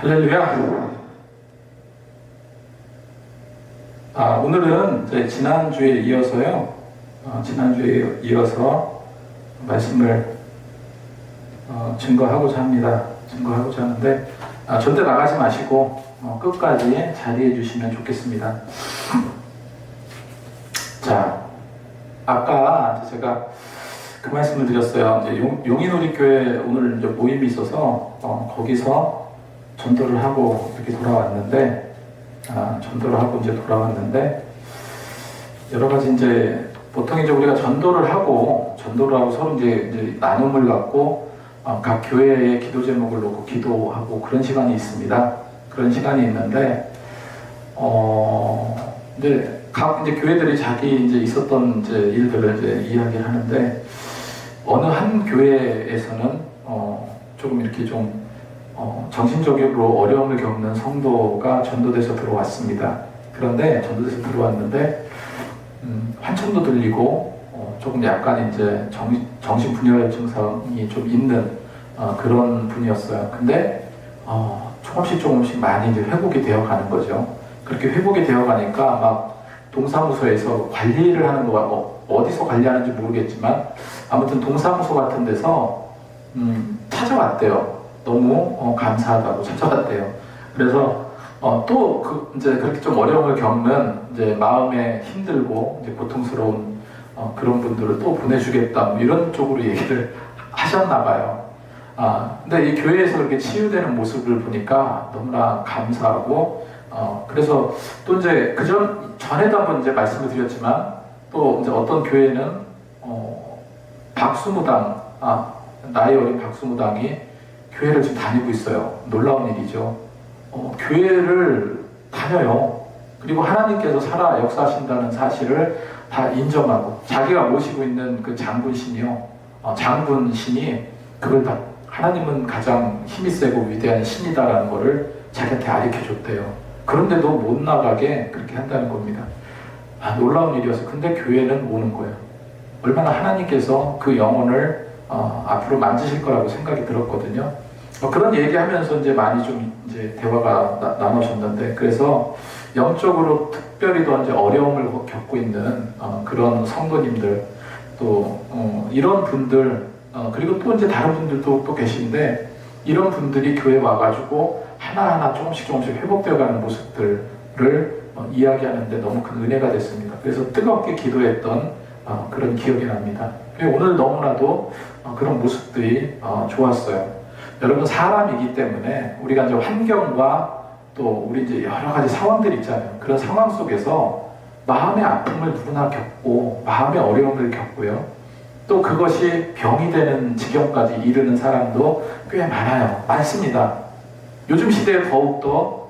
할렐루야. 오늘은 저희 지난주에 이어서요. 지난주에 이어서 말씀을 증거하고자 합니다. 증거하고자 하는데 절대 나가지 마시고 끝까지 자리해 주시면 좋겠습니다. 자, 아까 제가 그 말씀을 드렸어요. 이제 용인우리교회 오늘 이제 모임이 있어서 거기서 전도를 하고 이렇게 돌아왔는데, 여러 가지 이제 보통 이제 우리가 전도를 하고 서로 이제 나눔을 갖고 각 교회의 기도 제목을 놓고 기도하고 그런 시간이 있습니다. 그런 시간이 있는데, 각 교회들이 자기 이제 있었던 이제 일들을 이제 이야기를 하는데, 어느 한 교회에서는 조금 이렇게 좀 정신적으로 어려움을 겪는 성도가 전도돼서 들어왔습니다. 그런데 전도돼서 들어왔는데 환청도 들리고 조금 약간 이제 정신분열 증상이 좀 있는 그런 분이었어요. 근데 조금씩 많이 이제 회복이 되어 가는 거죠. 그렇게 회복이 되어 가니까 막 동사무소에서 관리를 하는 거가 어디서 관리하는지 모르겠지만 아무튼 동사무소 같은 데서 찾아왔대요. 너무 감사하다고 찾아왔대요. 그래서 또 이제 그렇게 좀 어려움을 겪는 이제 마음에 힘들고 이제 고통스러운 그런 분들을 또 보내주겠다 뭐 이런 쪽으로 얘기를 하셨나 봐요. 근데 이 교회에서 그렇게 치유되는 모습을 보니까 너무나 감사하고 그래서 또 이제 전에도 한번 이제 말씀을 드렸지만 또 이제 어떤 교회는 박수무당 나이 어린 박수무당이 교회를 지금 다니고 있어요. 놀라운 일이죠. 교회를 다녀요. 그리고 하나님께서 살아 역사하신다는 사실을 다 인정하고 자기가 모시고 있는 그 장군신이요. 장군신이 그걸 다 하나님은 가장 힘이 세고 위대한 신이다라는 거를 자기한테 가르쳐줬대요. 그런데도 못 나가게 그렇게 한다는 겁니다. 놀라운 일이어서 근데 교회는 오는 거예요. 얼마나 하나님께서 그 영혼을 앞으로 만지실 거라고 생각이 들었거든요. 그런 얘기하면서 이제 많이 좀 이제 대화가 나눠졌는데, 그래서 영적으로 특별히 더 이제 어려움을 겪고 있는 그런 성도님들, 또 이런 분들, 그리고 또 이제 다른 분들도 또 계신데, 이런 분들이 교회 와가지고 하나하나 조금씩 회복되어가는 모습들을 이야기하는데 너무 큰 은혜가 됐습니다. 그래서 뜨겁게 기도했던 그런 기억이 납니다. 오늘 너무나도 그런 모습들이 좋았어요. 여러분, 사람이기 때문에 우리가 이제 환경과 또 우리 이제 여러 가지 상황들이 있잖아요. 그런 상황 속에서 마음의 아픔을 누구나 겪고 마음의 어려움을 겪고요. 또 그것이 병이 되는 지경까지 이르는 사람도 꽤 많습니다. 요즘 시대에 더욱더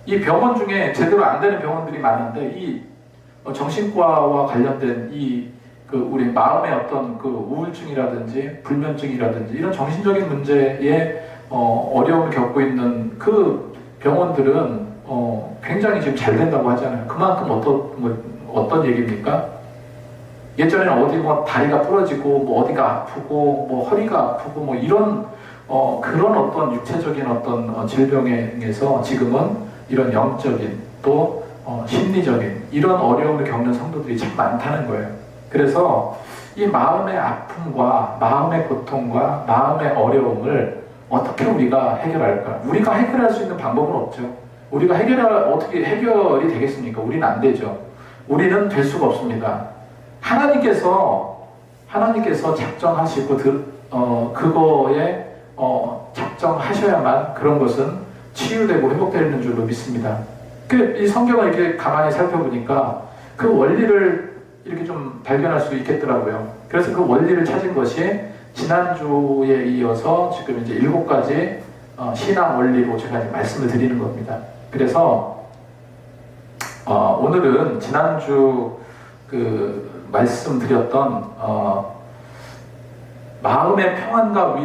이 병원 중에 제대로 안 되는 병원들이 많은데, 이 정신과와 관련된 우리 마음의 어떤 그 우울증이라든지 불면증이라든지 이런 정신적인 문제에 어려움을 겪고 있는 그 병원들은 굉장히 지금 잘 된다고 하잖아요. 그만큼 어떤 얘기입니까? 예전에는 어디 다리가 부러지고 어디가 아프고 허리가 아프고 이런 그런 어떤 육체적인 어떤 질병에서 지금은 이런 영적인 또 심리적인 이런 어려움을 겪는 성도들이 참 많다는 거예요. 그래서 이 마음의 아픔과 마음의 고통과 마음의 어려움을 어떻게 우리가 해결할까? 우리가 해결할 수 있는 방법은 없죠. 우리가 어떻게 해결이 되겠습니까? 우리는 안 되죠. 우리는 될 수가 없습니다. 하나님께서 작정하시고 그거에 작정하셔야만 그런 것은 치유되고 회복되는 줄로 믿습니다. 이 성경을 이렇게 가만히 살펴보니까 그 원리를 이렇게 좀 발견할 수 있겠더라고요. 그래서 그 원리를 찾은 것이 지난주에 이어서 지금 이제 7가지 신앙 원리로 제가 이제 말씀을 드리는 겁니다. 그래서 오늘은 지난주 말씀드렸던 마음의 평안과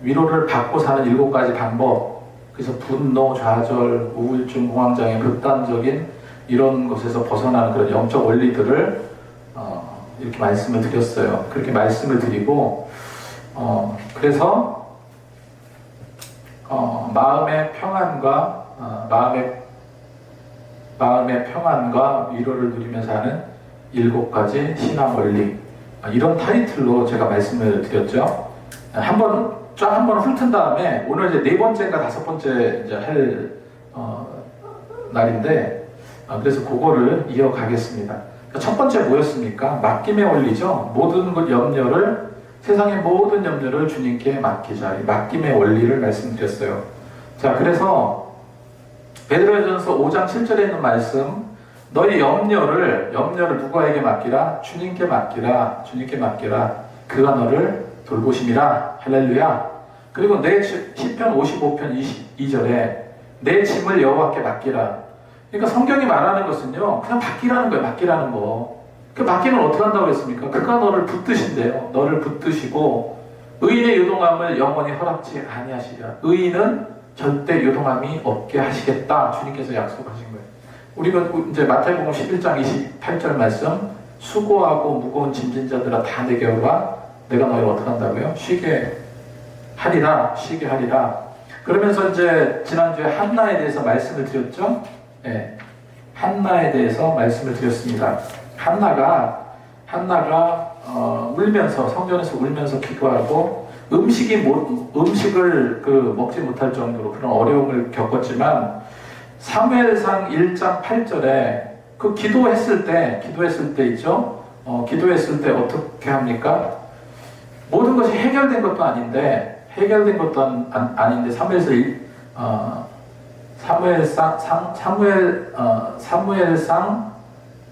위로를 받고 사는 7가지 방법, 그래서 분노, 좌절, 우울증, 공황장애, 극단적인 이런 것에서 벗어나는 그런 영적 원리들을 이렇게 말씀을 드렸어요. 그렇게 말씀을 드리고 그래서 마음의 평안과 마음의 평안과 위로를 누리면서 하는 7가지 신앙 원리, 이런 타이틀로 제가 말씀을 드렸죠. 한번 훑은 다음에 오늘 이제 4번째인가 5번째 이제 할 날인데, 그래서 그거를 이어가겠습니다. 첫 번째 뭐였습니까? 맡김의 원리죠. 모든 염려를, 세상의 모든 염려를 주님께 맡기자. 맡김의 원리를 말씀드렸어요. 자, 그래서 베드로전서 5장 7절에 있는 말씀, 너희 염려를 누구에게 맡기라? 주님께 맡기라. 주님께 맡기라. 그가 너를 돌보심이라. 할렐루야. 그리고 시편 55편 22절에 내 짐을 여호와께 맡기라. 그러니까 성경이 말하는 것은요, 그냥 맡기라는 거예요. 맡기라는 거. 그 맡기면 어떻게 한다고 했습니까? 그가 너를 붙드신대요. 너를 붙드시고 의인의 요동함을 영원히 허락지 아니하시리라. 의인은 절대 요동함이 없게 하시겠다. 주님께서 약속하신 거예요. 우리가 이제 마태복음 11장 28절 말씀, 수고하고 무거운 짐진 자들아 다 내게 오라. 내가 너희를 어떻게 한다고요? 쉬게 하리라. 쉬게 하리라. 그러면서 이제 지난주에 한나에 대해서 말씀을 드렸죠. 네, 한나에 대해서 말씀을 드렸습니다. 한나가 울면서, 성전에서 울면서 기도하고 음식을 먹지 못할 정도로 그런 어려움을 겪었지만, 사무엘상 1장 8절에 그 기도했을 때 있죠. 기도했을 때 어떻게 합니까? 모든 것이 해결된 것도 아닌데 사무엘상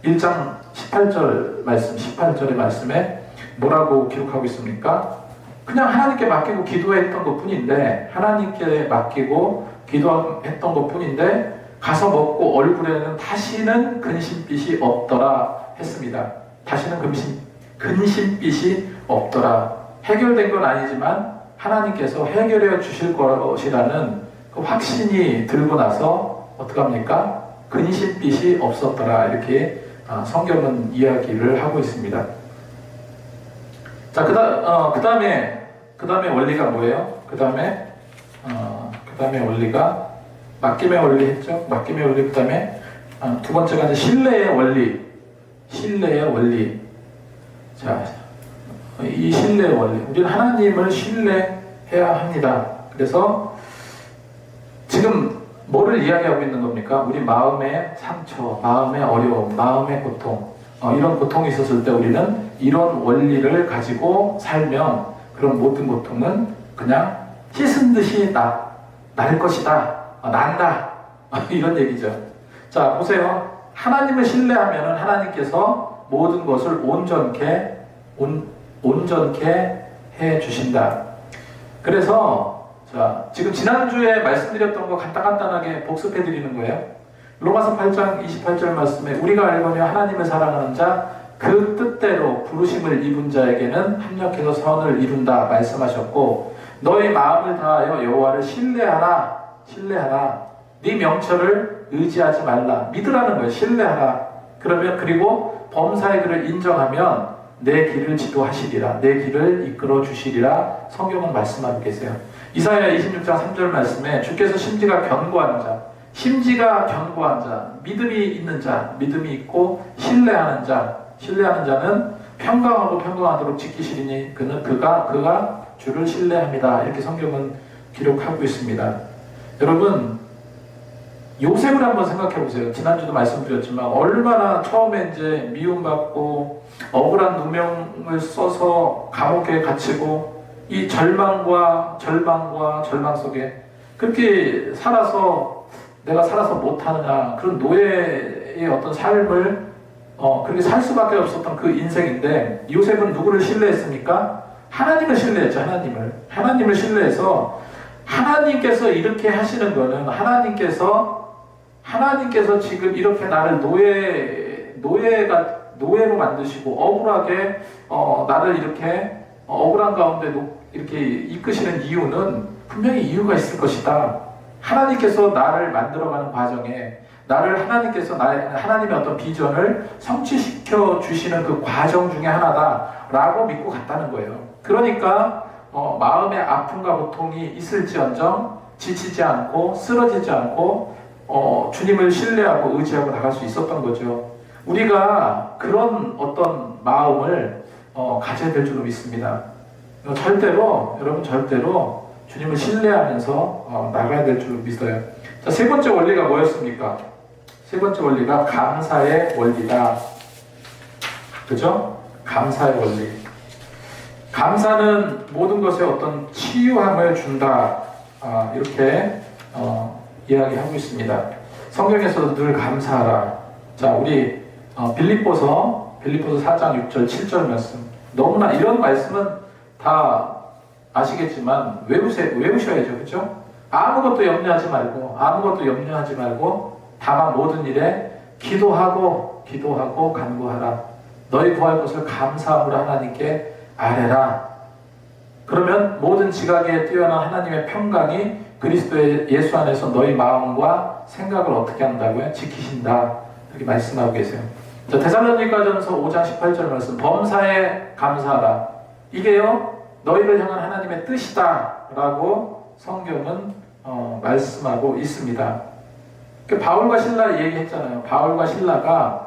1장 18절의 말씀에 뭐라고 기록하고 있습니까? 그냥 하나님께 맡기고 기도했던 것 뿐인데, 가서 먹고 얼굴에는 다시는 근심빛이 없더라 했습니다. 다시는 근심빛이 없더라. 해결된 건 아니지만 하나님께서 해결해 주실 것이라는 그 확신이 들고 나서 어떻게 합니까? 근심빛이 없었더라. 이렇게 성경은 이야기를 하고 있습니다. 자, 그 다음에 원리가 뭐예요? 그 다음에 원리가 맡김의 원리 했죠? 맡김의 원리. 그 다음에 두 번째가 이제 신뢰의 원리. 자, 이 신뢰의 원리. 우리는 하나님을 신뢰해야 합니다. 그래서 지금 뭐를 이야기하고 있는 겁니까? 우리 마음의 상처, 마음의 어려움, 마음의 고통, 이런 고통이 있었을 때 우리는 이런 원리를 가지고 살면 그런 모든 고통은 그냥 씻은 듯이 날 것이다. 난다. 이런 얘기죠. 자, 보세요. 하나님을 신뢰하면 하나님께서 모든 것을 온전케 해 주신다. 그래서 자, 지금 지난주에 말씀드렸던 거 간단하게 복습해 드리는 거예요. 로마서 8장 28절 말씀에 우리가 알거니와 하나님을 사랑하는 자 그 뜻대로 부르심을 입은 자에게는 합력해서 선을 이룬다 말씀하셨고, 너의 마음을 다하여 여호와를 신뢰하라. 네 명철을 의지하지 말라. 믿으라는 거예요. 신뢰하라. 그리고 범사의 그를 인정하면 내 길을 지도하시리라. 내 길을 이끌어 주시리라. 성경은 말씀하고 계세요. 이사야 26장 3절 말씀에 주께서 심지가 견고한 자, 믿음이 있는 자, 믿음이 있고 신뢰하는 자는 평강하도록 지키시리니 그가 주를 신뢰합니다. 이렇게 성경은 기록하고 있습니다. 여러분, 요셉을 한번 생각해 보세요. 지난주도 말씀드렸지만 얼마나 처음에 이제 미움받고 억울한 누명을 써서 감옥에 갇히고 이 절망 속에 그렇게 내가 살아서 못하느냐, 그런 노예의 어떤 삶을 그렇게 살 수밖에 없었던 그 인생인데, 요셉은 누구를 신뢰했습니까? 하나님을 신뢰했죠. 하나님을 신뢰해서 하나님께서 이렇게 하시는 거는 하나님께서 지금 이렇게 나를 노예로 만드시고 억울하게 나를 이렇게 억울한 가운데 이렇게 이끄시는 이유는 분명히 이유가 있을 것이다. 하나님께서 나를 만들어가는 과정에 하나님의 어떤 비전을 성취시켜 주시는 그 과정 중에 하나다라고 믿고 갔다는 거예요. 그러니까 마음의 아픔과 고통이 있을지언정 지치지 않고 쓰러지지 않고 주님을 신뢰하고 의지하고 나갈 수 있었던 거죠. 우리가 그런 어떤 마음을 가져야 될 줄로 믿습니다. 여러분 절대로 주님을 신뢰하면서 나가야 될 줄로 믿어요. 자, 세 번째 원리가 뭐였습니까? 세 번째 원리가 감사의 원리다. 그죠? 감사의 원리. 감사는 모든 것에 어떤 치유함을 준다. 이렇게 이야기하고 있습니다. 성경에서도 늘 감사하라. 자, 우리 빌립보서 4장 6절 7절 말씀. 너무나 이런 말씀은 다 아시겠지만 외우셔야죠. 그죠? 아무것도 염려하지 말고 다만 모든 일에 기도하고 간구하라. 너희 구할 것을 감사함으로 하나님께 아뢰라. 그러면 모든 지각에 뛰어난 하나님의 평강이 그리스도의 예수 안에서 너희 마음과 생각을 어떻게 한다고요? 지키신다. 이렇게 말씀하고 계세요. 자, 데살로니가전서 5장 18절 말씀. 범사에 감사하라. 이게요, 너희를 향한 하나님의 뜻이다 라고 성경은 말씀하고 있습니다. 바울과 신라 얘기했잖아요. 바울과 신라가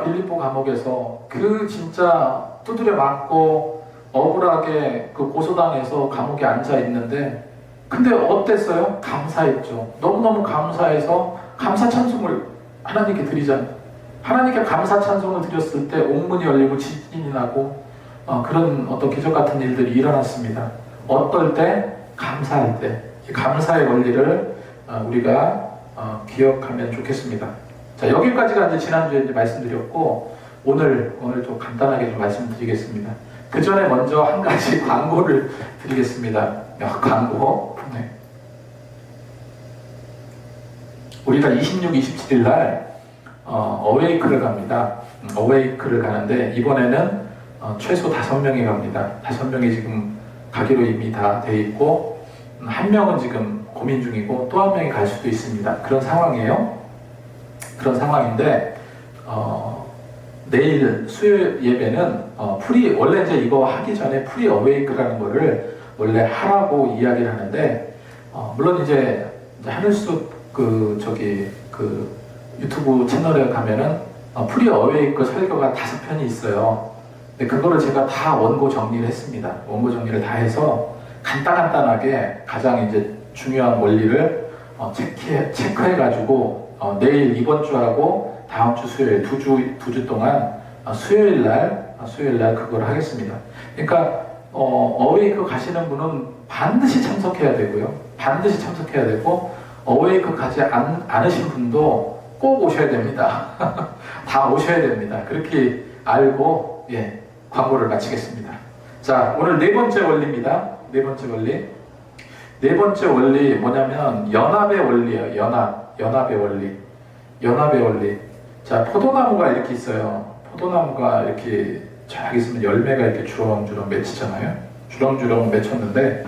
빌립보 감옥에서 그 진짜 두드려 맞고 억울하게 그 고소당해서 감옥에 앉아 있는데, 근데 어땠어요? 감사했죠. 너무너무 감사해서 감사 찬송을 하나님께 드리잖아요. 하나님께 감사 찬송을 드렸을 때 옥문이 열리고 지진이 나고 그런 어떤 기적 같은 일들이 일어났습니다. 어떨 때? 감사할 때. 감사의 원리를 우리가 기억하면 좋겠습니다. 자, 여기까지가 이제 지난주에 이제 말씀드렸고, 오늘 좀 간단하게 좀 말씀드리겠습니다. 그 전에 먼저 한 가지 광고를 드리겠습니다. 광고. 네. 우리가 26, 27일 날 어웨이크를 갑니다. 어웨이크를 가는데 이번에는 최소 5명이 갑니다. 5명이 지금 가기로 이미 다 돼 있고, 한 명은 지금 고민 중이고 또 한 명이 갈 수도 있습니다. 그런 상황이에요. 그런 상황인데 내일 수요일 예배는 원래 이제 이거 하기 전에 프리 어웨이크라는 거를 원래 하라고 이야기를 하는데, 물론 이제 하늘숲 그 유튜브 채널에 가면은 프리 어웨이크 설교가 5편이 있어요. 근데 그거를 제가 다 원고 정리를 했습니다. 원고 정리를 다 해서 간단하게 가장 이제 중요한 원리를 체크해가지고 내일 이번 주하고 다음 주 수요일 두 주 동안 수요일 날 그걸 하겠습니다. 그러니까 어웨이크 가시는 분은 반드시 참석해야 되고요. 반드시 참석해야 되고, 어웨이크 가지 않으신 분도 꼭 오셔야 됩니다. 다 오셔야 됩니다. 그렇게 알고 광고를 마치겠습니다. 자, 오늘 네 번째 원리입니다. 네 번째 원리 뭐냐면 연합의 원리예요. 연합의 원리. 자, 포도나무가 이렇게 있어요. 포도나무가 이렇게 쫙 있으면 열매가 이렇게 주렁주렁 맺히잖아요. 주렁주렁 맺혔는데,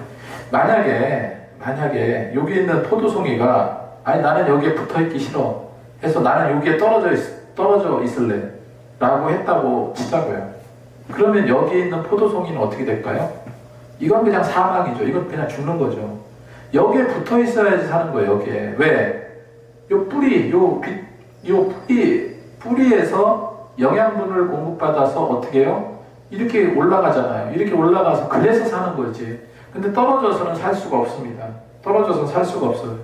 만약에 여기 있는 포도송이가 나는 여기에 붙어있기 싫어 해서 나는 여기에 떨어져 있을래 라고 했다고 치자고요. 그러면 여기 있는 포도송이는 어떻게 될까요? 이건 그냥 사망이죠. 이건 그냥 죽는 거죠. 여기에 붙어 있어야지 사는 거예요. 여기에. 왜? 뿌리에서 영양분을 공급받아서 어떻게 해요? 이렇게 올라가잖아요. 이렇게 올라가서 그래서 사는 거지. 근데 떨어져서는 살 수가 없습니다. 떨어져서 살 수가 없어요.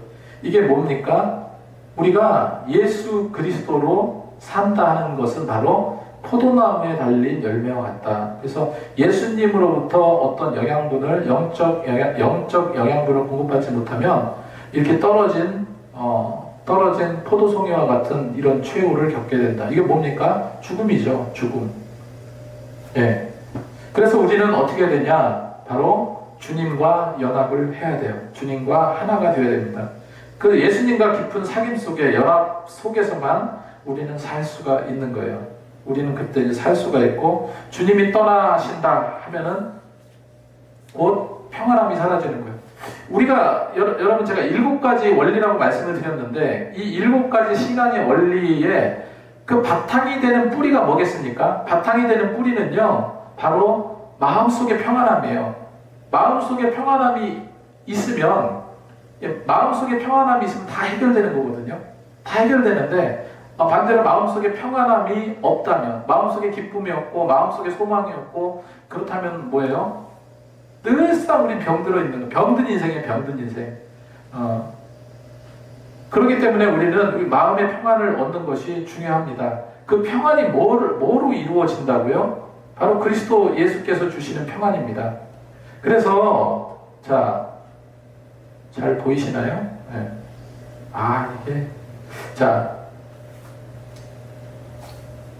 이게 뭡니까? 우리가 예수 그리스도로 산다 하는 것은 바로 포도나무에 달린 열매와 같다. 그래서 예수님으로부터 어떤 영양분을, 영적 영양분을 공급받지 못하면 이렇게 떨어진 포도송이와 같은 이런 최후를 겪게 된다. 이게 뭡니까? 죽음이죠. 죽음. 그래서 우리는 어떻게 해야 되냐? 바로 주님과 연합을 해야 돼요. 주님과 하나가 되어야 됩니다. 그 예수님과 깊은 사귐 속에, 연합 속에서만 우리는 살 수가 있는 거예요. 우리는 그때 이제 살 수가 있고, 주님이 떠나신다 하면은 곧 평안함이 사라지는 거예요. 우리가 여러분, 제가 7가지 원리라고 말씀을 드렸는데, 이 7가지 신앙의 원리에 그 바탕이 되는 뿌리가 뭐겠습니까? 바탕이 되는 뿌리는요, 바로 마음속의 평안함이에요. 마음속에 평안함이 있으면, 마음속에 평안함이 있으면 다 해결되는 거거든요. 다 해결되는데, 반대로 마음속에 평안함이 없다면, 마음속에 기쁨이 없고 마음속에 소망이 없고, 그렇다면 뭐예요? 늘상 우리 병들어 있는 거, 병든 인생에 병든 인생. 그렇기 때문에 우리는 우리 마음의 평안을 얻는 것이 중요합니다. 그 평안이 뭐로 이루어진다고요? 바로 그리스도 예수께서 주시는 평안입니다. 그래서 잘 보이시나요? 네. 이게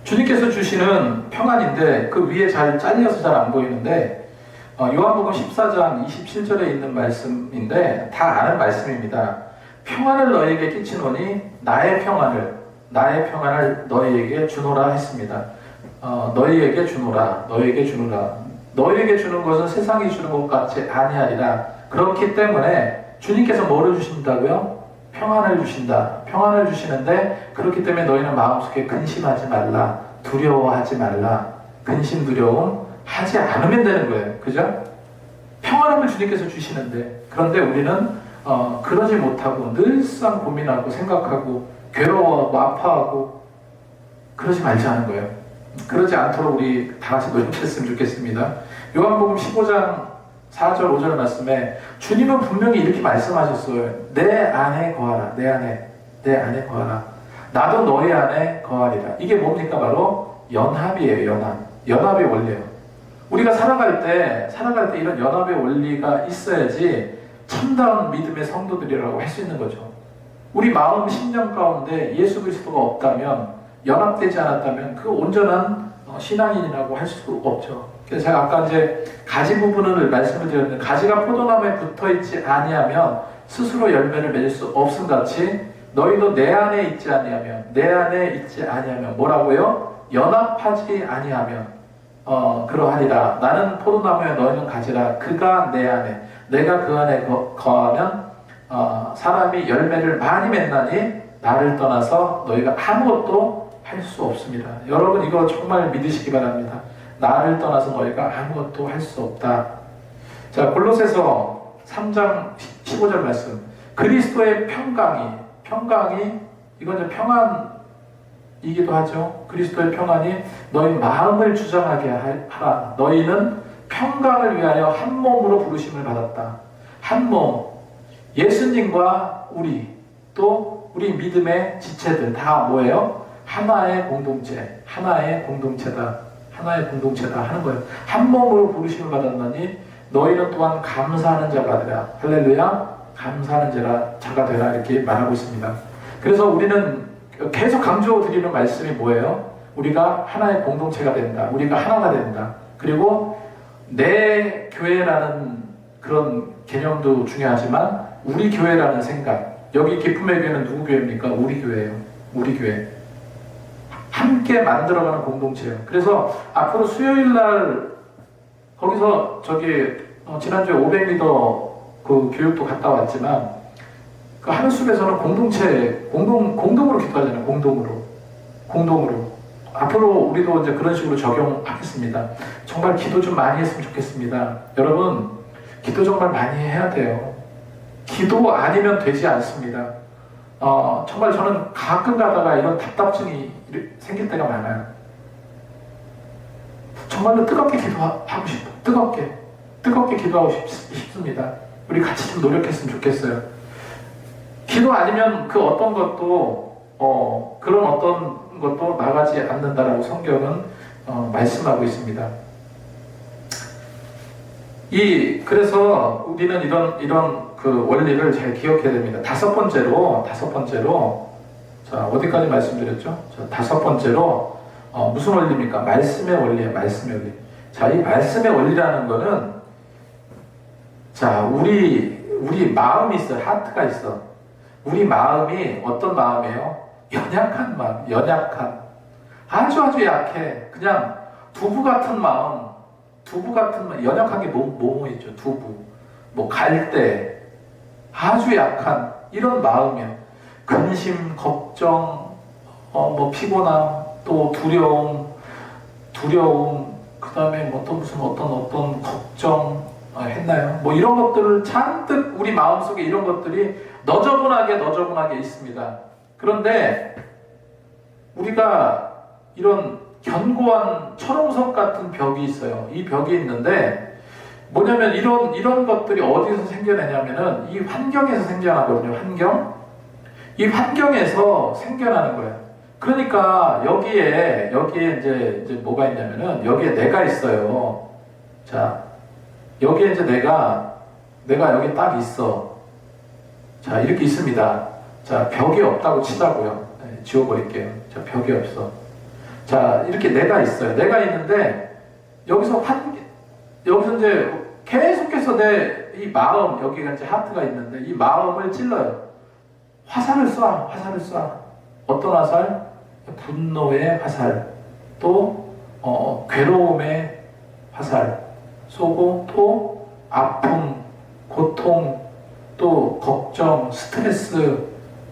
주님께서 주시는 평안인데 그 위에 잘 잘려서 잘 안 보이는데 요한복음 14장 27절에 있는 말씀인데 다 아는 말씀입니다. 평안을 너희에게 끼치노니 나의 평안을 너희에게 주노라 했습니다. 너희에게 주노라. 너희에게 주는 것은 세상이 주는 것 같이 아니하리라. 그렇기 때문에 주님께서 뭐를 주신다고요? 평안을 주신다. 평안을 주시는데 그렇기 때문에 너희는 마음속에 근심하지 말라. 두려워하지 말라. 근심 두려움 하지 않으면 되는 거예요. 그죠? 평안함을 주님께서 주시는데 그런데 우리는 그러지 못하고 늘상 고민하고 생각하고 괴로워하고 아파하고 그러지 말자는 거예요. 그러지 않도록 우리 다 같이 노력했으면 좋겠습니다. 요한복음 15장 4절 5절 말씀에 주님은 분명히 이렇게 말씀하셨어요. 내 안에 거하라. 내 안에 거하라. 나도 너희 안에 거하리라. 이게 뭡니까? 바로 연합이에요. 연합의 원리예요. 우리가 살아갈 때 이런 연합의 원리가 있어야지 참다운 믿음의 성도들이라고 할 수 있는 거죠. 우리 마음 심령 가운데 예수 그리스도가 없다면, 연합되지 않았다면 그 온전한 신앙인이라고 할 수 없죠. 그래서 제가 아까 이제 가지 부분을 말씀을 드렸는데, 가지가 포도나무에 붙어있지 아니하면 스스로 열매를 맺을 수 없음 같이 너희도 내 안에 있지 아니하면 뭐라고요? 연합하지 아니하면 그러하리라. 나는 포도나무에 너희는 가지라. 그가 내 안에, 내가 그 안에 거하면 사람이 열매를 많이 맺나니 나를 떠나서 너희가 아무것도 할 수 없습니다. 여러분 이거 정말 믿으시기 바랍니다. 나를 떠나서 너희가 아무것도 할 수 없다. 자, 골로새서 3장 15절 말씀. 그리스도의 평강이 이건 이제 평안이기도 하죠. 그리스도의 평안이 너희 마음을 주장하게 하라. 너희는 평강을 위하여 한 몸으로 부르심을 받았다. 한 몸. 예수님과 우리, 또 우리 믿음의 지체들 다 뭐예요? 하나의 공동체다 하는 거예요. 한 몸으로 부르심을 받았나니 너희는 또한 감사하는 자가 되라. 할렐루야. 감사하는 자가 되라. 이렇게 말하고 있습니다. 그래서 우리는 계속 강조드리는 말씀이 뭐예요? 우리가 하나의 공동체가 된다. 우리가 하나가 된다. 그리고 내 교회라는 그런 개념도 중요하지만 우리 교회라는 생각. 여기 기쁨의 교회는 누구 교회입니까? 우리 교회예요. 우리 교회. 함께 만들어가는 공동체예요. 그래서 앞으로 수요일날 거기서 지난주에 500m 그 교육도 갔다 왔지만 그 하늘숲에서는 공동으로 기도하잖아요. 공동으로. 앞으로 우리도 이제 그런 식으로 적용하겠습니다. 정말 기도 좀 많이 했으면 좋겠습니다. 여러분, 기도 정말 많이 해야 돼요. 기도 아니면 되지 않습니다. 정말 저는 가끔 가다가 이런 답답증이 생길 때가 많아요. 정말로 뜨겁게 기도하고 싶어요. 뜨겁게 기도하고 싶습니다. 우리 같이 좀 노력했으면 좋겠어요. 기도 아니면 그 어떤 것도 그런 어떤 것도 나가지 않는다라고 성경은 말씀하고 있습니다. 그래서 우리는 이런 그 원리를 잘 기억해야 됩니다. 다섯 번째로 자, 어디까지 말씀드렸죠? 자, 다섯 번째로 무슨 원리입니까? 말씀의 원리예요. 말씀의 원리. 자, 이 말씀의 원리라는 거는 자, 우리 마음이 있어요. 하트가 있어. 우리 마음이 어떤 마음이에요? 연약한 마음. 아주 약해. 그냥 두부 같은 마음. 연약한 게 뭐뭐 있죠? 두부. 뭐 갈대. 아주 약한 이런 마음이에요. 근심, 걱정, 뭐 피곤함, 또 두려움, 그 다음에 뭐 또 무슨 어떤 걱정, 했나요? 뭐 이런 것들을 잔뜩 우리 마음속에 이런 것들이 너저분하게 있습니다. 그런데 우리가 이런 견고한 철옹석 같은 벽이 있어요. 이 벽이 있는데 뭐냐면 이런 것들이 어디서 생겨나냐면은 이 환경에서 생겨나거든요. 이 환경에서 생겨나는 거예요. 그러니까 여기에 이제 뭐가 있냐면은 여기에 내가 있어요. 자, 여기에 이제 내가 여기 딱 있어. 자, 이렇게 있습니다. 자, 벽이 없다고 치자고요. 네, 지워버릴게요. 자, 벽이 없어. 자, 이렇게 내가 있어요. 내가 있는데 여기서 이제 계속해서 내 이 마음, 여기가 이제 하트가 있는데 이 마음을 찔러요. 화살을 쏴. 어떤 화살? 분노의 화살, 또 괴로움의 화살 쏘고, 또 아픔, 고통, 또 걱정, 스트레스,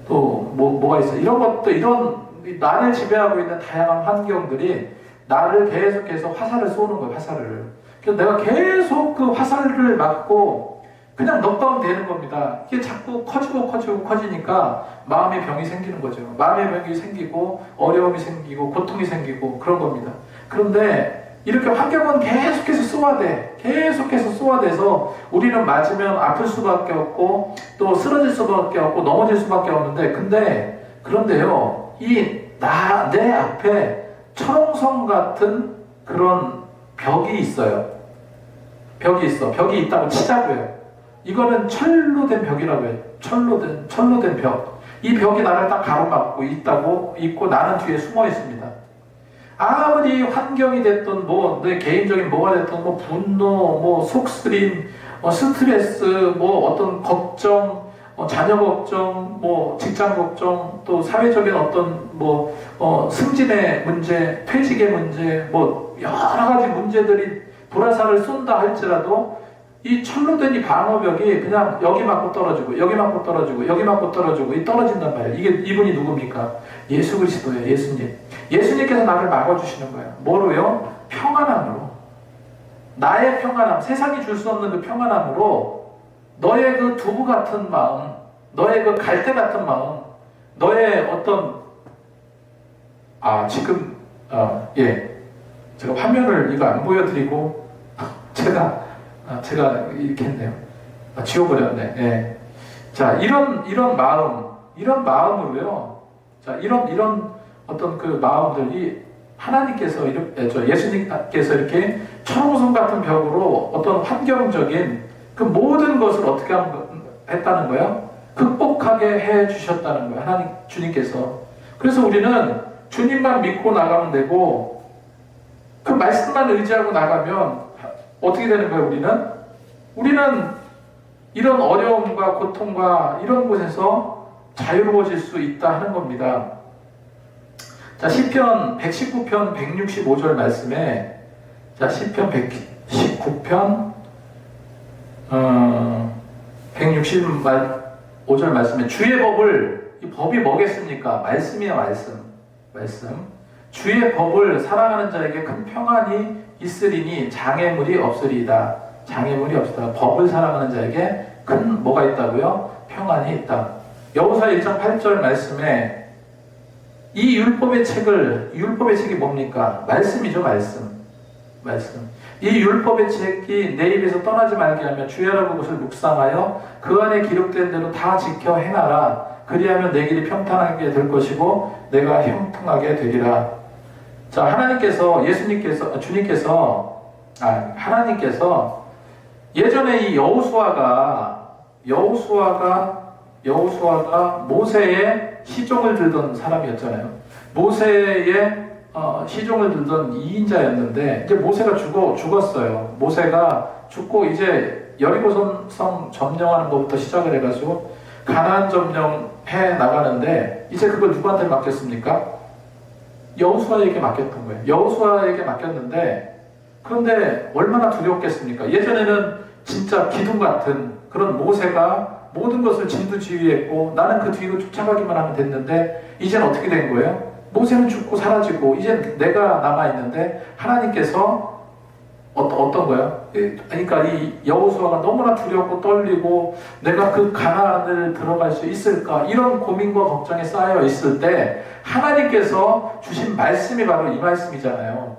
또 뭐가 있어? 이런 것도, 이런 나를 지배하고 있는 다양한 환경들이 나를 계속해서 화살을 쏘는 거예요. 화살을. 그래서 내가 계속 그 화살을 맞고 그냥 넉다운 되는 겁니다. 이게 자꾸 커지니까 마음의 병이 생기는 거죠. 마음의 병이 생기고 어려움이 생기고 고통이 생기고 그런 겁니다. 그런데 이렇게 환경은 계속해서 쏘아대서 우리는 맞으면 아플 수밖에 없고 또 쓰러질 수밖에 없고 넘어질 수밖에 없는데 그런데요, 내 앞에 철옹성 같은 그런 벽이 있어요. 벽이 있다고 치자고요. 이거는 철로 된 벽이라고 해요. 철로 된 벽. 이 벽이 나를 딱 가로막고 있고 나는 뒤에 숨어 있습니다. 아무리 환경이 됐든 내 개인적인 뭐가 됐든 분노, 속쓰림, 스트레스, 어떤 걱정, 자녀 걱정, 직장 걱정, 또 사회적인 어떤 승진의 문제, 퇴직의 문제, 여러 가지 문제들이 불화살을 쏜다 할지라도 이 철로 된 이 방어벽이 그냥 여기 맞고 떨어지고 이 떨어진단 말이에요. 이분이 누굽니까? 예수 그리스도예요. 예수님께서 나를 막아주시는 거예요. 뭐로요? 평안함으로. 나의 평안함, 세상이 줄 수 없는 그 평안함으로 너의 그 두부 같은 마음, 너의 그 갈대 같은 마음, 너의 어떤 제가 화면을 이거 안 보여드리고 제가 이렇게 했네요. 지워버렸네. 예. 자, 이런 마음으로요. 자, 이런 어떤 그 마음들이 하나님께서 예수님께서 이렇게 철옹성 같은 벽으로 어떤 환경적인 그 모든 것을 어떻게 했다는 거예요? 극복하게 해 주셨다는 거예요. 주님께서. 그래서 우리는 주님만 믿고 나가면 되고 그 말씀만 의지하고 나가면 어떻게 되는 거예요? 우리는 이런 어려움과 고통과 이런 곳에서 자유로워질 수 있다 하는 겁니다. 자, 시편 119편 165절 말씀에, 자, 시편 119편 165절 말씀에 주의 법을, 이 법이 뭐겠습니까? 말씀이에요. 말씀. 주의 법을 사랑하는 자에게 큰 평안이 있으리니 장애물이 없으리이다. 법을 사랑하는 자에게 큰 뭐가 있다고요? 평안이 있다. 여호수아 1장 8절 말씀에 이 율법의 책이 뭡니까? 말씀이죠. 말씀. 이 율법의 책이 내 입에서 떠나지 말게 하며 주의 여러 것을 묵상하여 그 안에 기록된 대로 다 지켜 행하라. 그리하면 내 길이 평탄하게 될 것이고 내가 형통하게 되리라. 자, 하나님께서 예전에 이 여호수아가 모세의 시종을 들던 사람이었잖아요. 모세의 시종을 들던 2인자였는데 이제 모세가 죽었어요. 모세가 죽고 이제 여리고성 점령하는 것부터 시작을 해가지고 가나안 점령해 나가는데 이제 그걸 누구한테 맡겼습니까? 여호수아에게 맡겼던 거예요. 여호수아에게 맡겼는데 그런데 얼마나 두렵겠습니까? 예전에는 진짜 기둥 같은 그런 모세가 모든 것을 진두지휘했고 나는 그 뒤로 쫓아가기만 하면 됐는데 이제는 어떻게 된 거예요? 모세는 죽고 사라지고 이제 내가 남아있는데 하나님께서 어떤 거요? 그러니까 이 여호수아가 너무나 두렵고 떨리고 내가 그 가나안을 들어갈 수 있을까 이런 고민과 걱정에 쌓여 있을 때 하나님께서 주신 말씀이 바로 이 말씀이잖아요.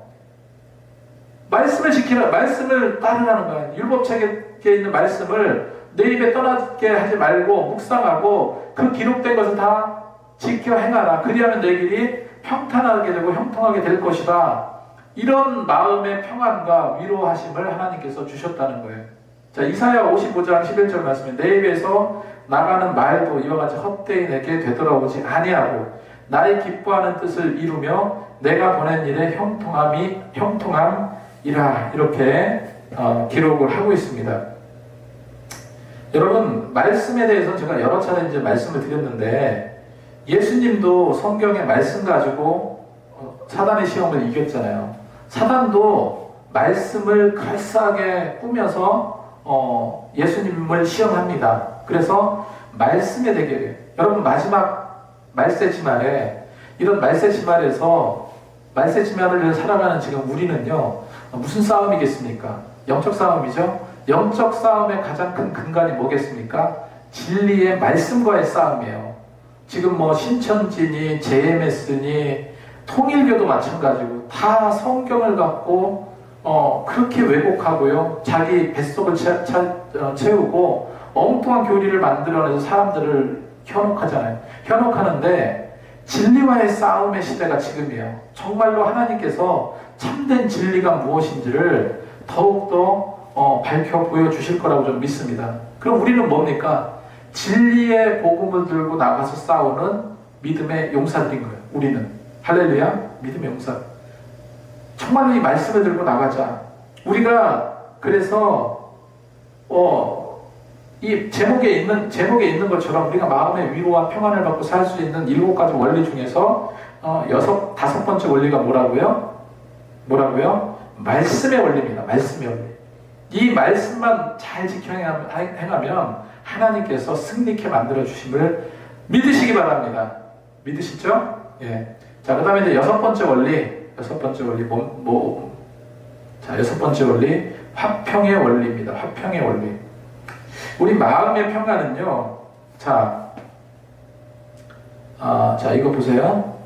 말씀을 지키라, 말씀을 따르라는 거예요. 율법책에 있는 말씀을 내 입에 떠나게 하지 말고 묵상하고 그 기록된 것을 다 지켜 행하라. 그리하면 내 길이 평탄하게 되고 형통하게 될 것이다. 이런 마음의 평안과 위로하심을 하나님께서 주셨다는 거예요. 자, 이사야 55장 11절 말씀에 내 입에서 나가는 말도 이와 같이 헛되이 내게 되돌아오지 아니하고 나의 기뻐하는 뜻을 이루며 내가 보낸 일에 형통함이라 이렇게 기록을 하고 있습니다. 여러분, 말씀에 대해서 제가 여러 차례 이제 말씀을 드렸는데 예수님도 성경의 말씀 가지고 사단의 시험을 이겼잖아요. 사단도 말씀을 갈싸하게 꾸며서 예수님을 시험합니다. 그래서 말씀의 대결이에요. 여러분, 마지막 말세지말에 이런 말세지말에서 말세지말을 살아가는 지금 우리는요, 무슨 싸움이겠습니까? 영적 싸움이죠. 영적 싸움의 가장 큰 근간이 뭐겠습니까? 진리의 말씀과의 싸움이에요. 지금 뭐 신천지니 JMS니 통일교도 마찬가지고 다 성경을 갖고 그렇게 왜곡하고요, 자기 뱃속을 채우고 엉뚱한 교리를 만들어내서 사람들을 현혹하잖아요. 현혹하는데 진리와의 싸움의 시대가 지금이에요. 정말로 하나님께서 참된 진리가 무엇인지를 더욱더 밝혀 보여주실 거라고 좀 믿습니다. 그럼 우리는 뭡니까? 진리의 복음을 들고 나가서 싸우는 믿음의 용사들인 거예요. 우리는 할렐루야, 믿음의 용사. 정말로 이 말씀을 들고 나가자. 우리가 그래서 이 제목에 있는 것처럼 우리가 마음의 위로와 평안을 받고 살 수 있는 7가지 원리 중에서 다섯 번째 원리가 뭐라고요? 말씀의 원리입니다. 말씀의 원리. 이 말씀만 잘 지켜 행하면 하나님께서 승리케 만들어 주심을 믿으시기 바랍니다. 믿으시죠? 예. 자, 그 다음에 이제 여섯 번째 원리, 화평의 원리입니다. 화평의 원리. 우리 마음의 평안은요, 자, 이거 보세요.